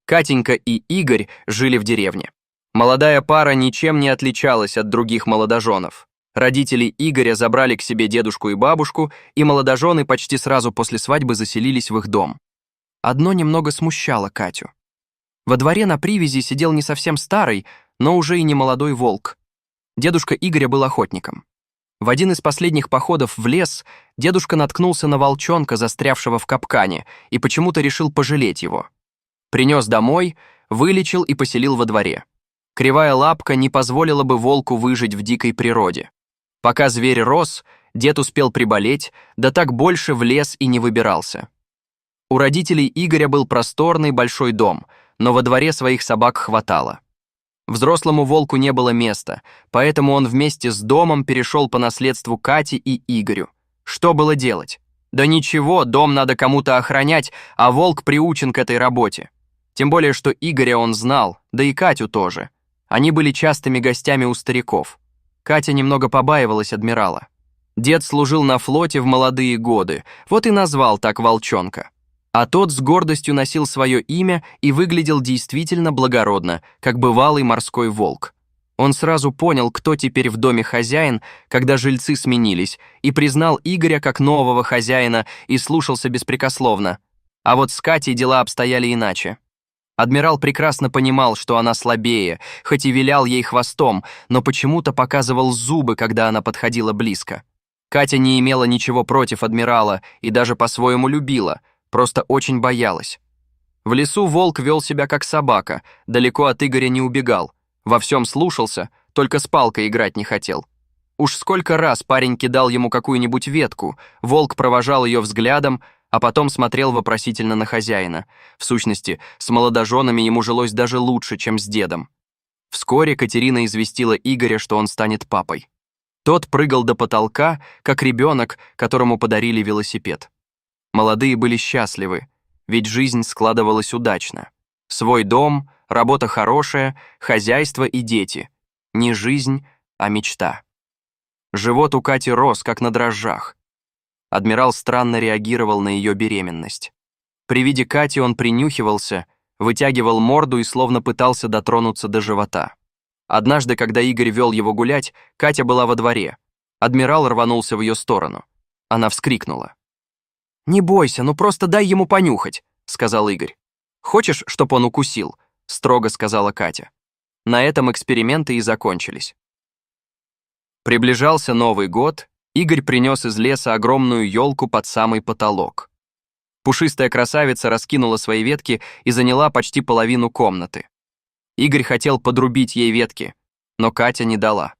Катенька и Игорь жили в деревне. Молодая пара ничем не отличалась от других молодоженов. Родители Игоря забрали к себе дедушку и бабушку, и молодожены почти сразу после свадьбы заселились в их дом. Одно немного смущало Катю. Во дворе на привязи сидел не совсем старый, но уже и не молодой волк. Дедушка Игоря был охотником. В один из последних походов в лес дедушка наткнулся на волчонка, застрявшего в капкане, и почему-то решил пожалеть его. Принес домой, вылечил и поселил во дворе. Кривая лапка не позволила бы волку выжить в дикой природе. Пока зверь рос, дед успел приболеть, да так больше в лес и не выбирался. У родителей Игоря был просторный большой дом, но во дворе своих собак хватало. Взрослому волку не было места, поэтому он вместе с домом перешел по наследству Кате и Игорю. Что было делать? Да ничего, дом надо кому-то охранять, а волк приучен к этой работе. Тем более, что Игоря он знал, да и Катю тоже. Они были частыми гостями у стариков. Катя немного побаивалась адмирала. Дед служил на флоте в молодые годы, вот и назвал так волчонка. А тот с гордостью носил свое имя и выглядел действительно благородно, как бывалый морской волк. Он сразу понял, кто теперь в доме хозяин, когда жильцы сменились, и признал Игоря как нового хозяина и слушался беспрекословно. А вот с Катей дела обстояли иначе. Адмирал прекрасно понимал, что она слабее, хоть и вилял ей хвостом, но почему-то показывал зубы, когда она подходила близко. Катя не имела ничего против адмирала и даже по-своему любила, просто очень боялась. В лесу волк вел себя как собака, далеко от Игоря не убегал, во всем слушался, только с палкой играть не хотел. Уж сколько раз парень кидал ему какую-нибудь ветку, волк провожал ее взглядом, а потом смотрел вопросительно на хозяина. В сущности, с молодоженами ему жилось даже лучше, чем с дедом. Вскоре Катерина известила Игоря, что он станет папой. Тот прыгал до потолка, как ребенок, которому подарили велосипед. Молодые были счастливы, ведь жизнь складывалась удачно. Свой дом, работа хорошая, хозяйство и дети. Не жизнь, а мечта. Живот у Кати рос, как на дрожжах. Адмирал странно реагировал на ее беременность. При виде Кати он принюхивался, вытягивал морду и словно пытался дотронуться до живота. Однажды, когда Игорь вел его гулять, Катя была во дворе. Адмирал рванулся в ее сторону. Она вскрикнула. «Не бойся, ну просто дай ему понюхать», — сказал Игорь. «Хочешь, чтоб он укусил?» — строго сказала Катя. На этом эксперименты и закончились. Приближался Новый год, Игорь принес из леса огромную елку под самый потолок. Пушистая красавица раскинула свои ветки и заняла почти половину комнаты. Игорь хотел подрубить ей ветки, но Катя не дала.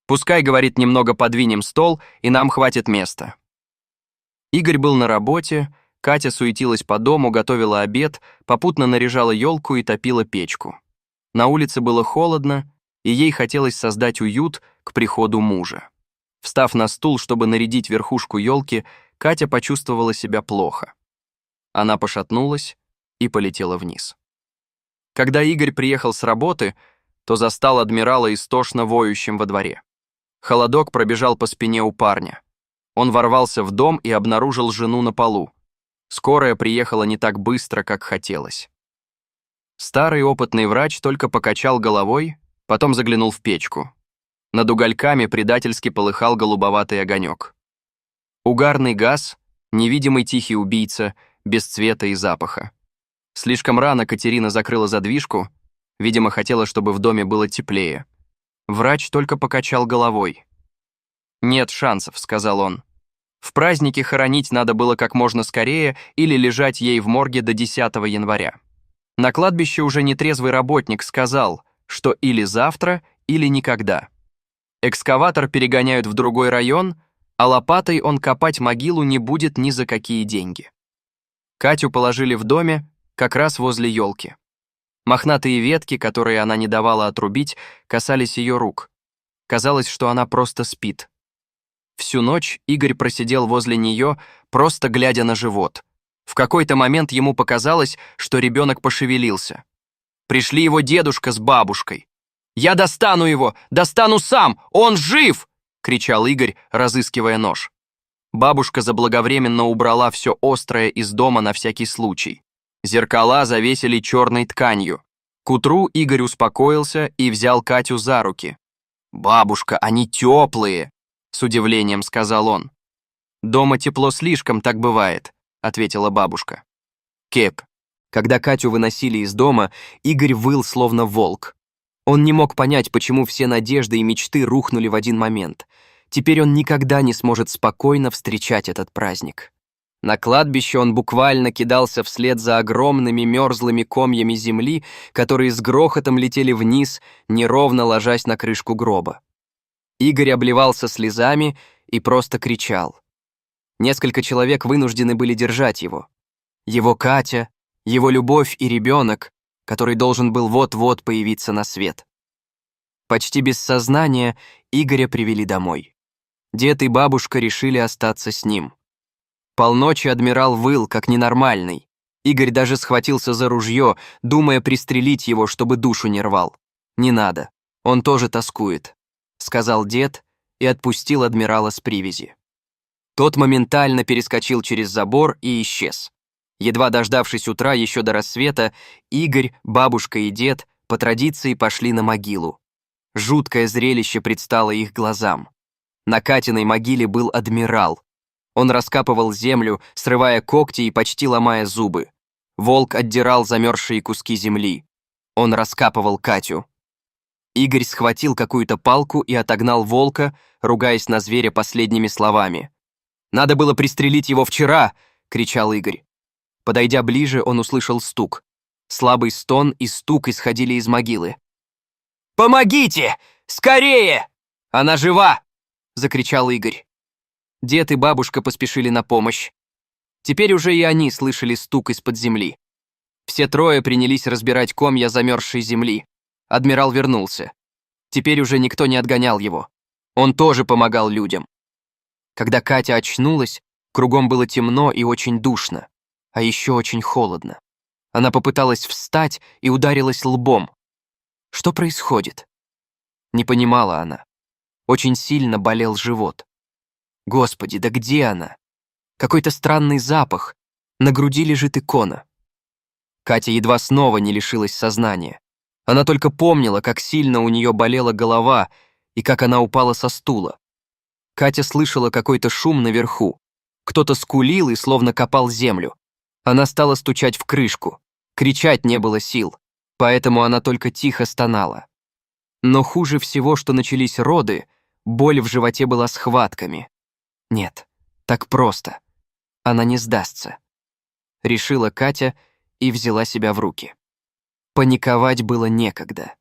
«Пускай, — говорит, — немного подвинем стол, и нам хватит места». Игорь был на работе, Катя суетилась по дому, готовила обед, попутно наряжала елку и топила печку. На улице было холодно, и ей хотелось создать уют к приходу мужа. Встав на стул, чтобы нарядить верхушку елки, Катя почувствовала себя плохо. Она пошатнулась и полетела вниз. Когда Игорь приехал с работы, то застал адмирала истошно воющим во дворе. Холодок пробежал по спине у парня. Он ворвался в дом и обнаружил жену на полу. Скорая приехала не так быстро, как хотелось. Старый опытный врач только покачал головой, потом заглянул в печку. Над угольками предательски полыхал голубоватый огонек. Угарный газ, невидимый тихий убийца, без цвета и запаха. Слишком рано Катерина закрыла задвижку, видимо, хотела, чтобы в доме было теплее. Врач только покачал головой. «Нет шансов», — сказал он. «В празднике хоронить надо было как можно скорее или лежать ей в морге до 10 января. На кладбище уже нетрезвый работник сказал, что или завтра, или никогда. Экскаватор перегоняют в другой район, а лопатой он копать могилу не будет ни за какие деньги». Катю положили в доме, как раз возле елки. Мохнатые ветки, которые она не давала отрубить, касались ее рук. Казалось, что она просто спит. Всю ночь Игорь просидел возле нее, просто глядя на живот. В какой-то момент ему показалось, что ребенок пошевелился. Пришли его дедушка с бабушкой. «Я достану его! Достану сам! Он жив!» — кричал Игорь, разыскивая нож. Бабушка заблаговременно убрала все острое из дома на всякий случай. Зеркала завесили черной тканью. К утру Игорь успокоился и взял Катю за руки. «Бабушка, они теплые!» — с удивлением сказал он. «Дома тепло слишком, так бывает», — ответила бабушка. Кеп. Когда Катю выносили из дома, Игорь выл словно волк. Он не мог понять, почему все надежды и мечты рухнули в один момент. Теперь он никогда не сможет спокойно встречать этот праздник. На кладбище он буквально кидался вслед за огромными мерзлыми комьями земли, которые с грохотом летели вниз, неровно ложась на крышку гроба. Игорь обливался слезами и просто кричал. Несколько человек вынуждены были держать его. Его Катя, его любовь и ребенок, который должен был вот-вот появиться на свет. Почти без сознания Игоря привели домой. Дед и бабушка решили остаться с ним. Полночи адмирал выл, как ненормальный. Игорь даже схватился за ружье, думая пристрелить его, чтобы душу не рвал. «Не надо, он тоже тоскует», — сказал дед и отпустил адмирала с привязи. Тот моментально перескочил через забор и исчез. Едва дождавшись утра еще до рассвета, Игорь, бабушка и дед по традиции пошли на могилу. Жуткое зрелище предстало их глазам. На Катиной могиле был адмирал. Он раскапывал землю, срывая когти и почти ломая зубы. Волк отдирал замерзшие куски земли. Он раскапывал Катю. Игорь схватил какую-то палку и отогнал волка, ругаясь на зверя последними словами. «Надо было пристрелить его вчера!» — кричал Игорь. Подойдя ближе, он услышал стук. Слабый стон и стук исходили из могилы. «Помогите! Скорее! Она жива!» — закричал Игорь. Дед и бабушка поспешили на помощь. Теперь уже и они слышали стук из-под земли. Все трое принялись разбирать комья замерзшей земли. Адмирал вернулся. Теперь уже никто не отгонял его. Он тоже помогал людям. Когда Катя очнулась, кругом было темно и очень душно, а еще очень холодно. Она попыталась встать и ударилась лбом. Что происходит? Не понимала она. Очень сильно болел живот. Господи, да где она? Какой-то странный запах. На груди лежит икона. Катя едва снова не лишилась сознания. Она только помнила, как сильно у нее болела голова и как она упала со стула. Катя слышала какой-то шум наверху. Кто-то скулил и словно копал землю. Она стала стучать в крышку. Кричать не было сил, поэтому она только тихо стонала. Но хуже всего, что начались роды, боль в животе была схватками. Нет, так просто. Она не сдастся. Решила Катя и взяла себя в руки. Паниковать было некогда.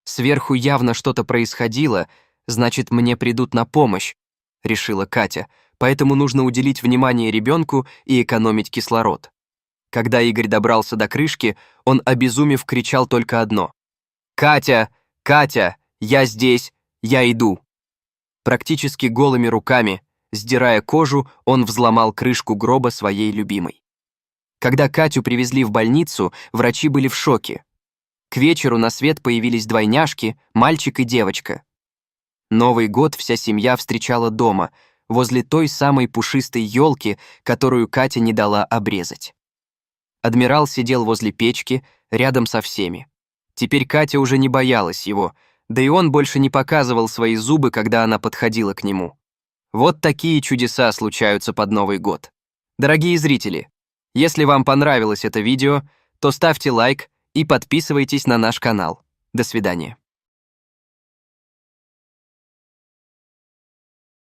Сверху явно что-то происходило, значит, мне придут на помощь, решила Катя, поэтому нужно уделить внимание ребенку и экономить кислород. Когда Игорь добрался до крышки, он, обезумев, кричал только одно: «Катя! Катя! Я здесь! Я иду!» Практически голыми руками, сдирая кожу, он взломал крышку гроба своей любимой. Когда Катю привезли в больницу, врачи были в шоке. К вечеру на свет появились двойняшки, мальчик и девочка. Новый год вся семья встречала дома, возле той самой пушистой елки, которую Катя не дала обрезать. Адмирал сидел возле печки, рядом со всеми. Теперь Катя уже не боялась его, да и он больше не показывал свои зубы, когда она подходила к нему. Вот такие чудеса случаются под Новый год. Дорогие зрители, если вам понравилось это видео, то ставьте лайк и подписывайтесь на наш канал. До свидания.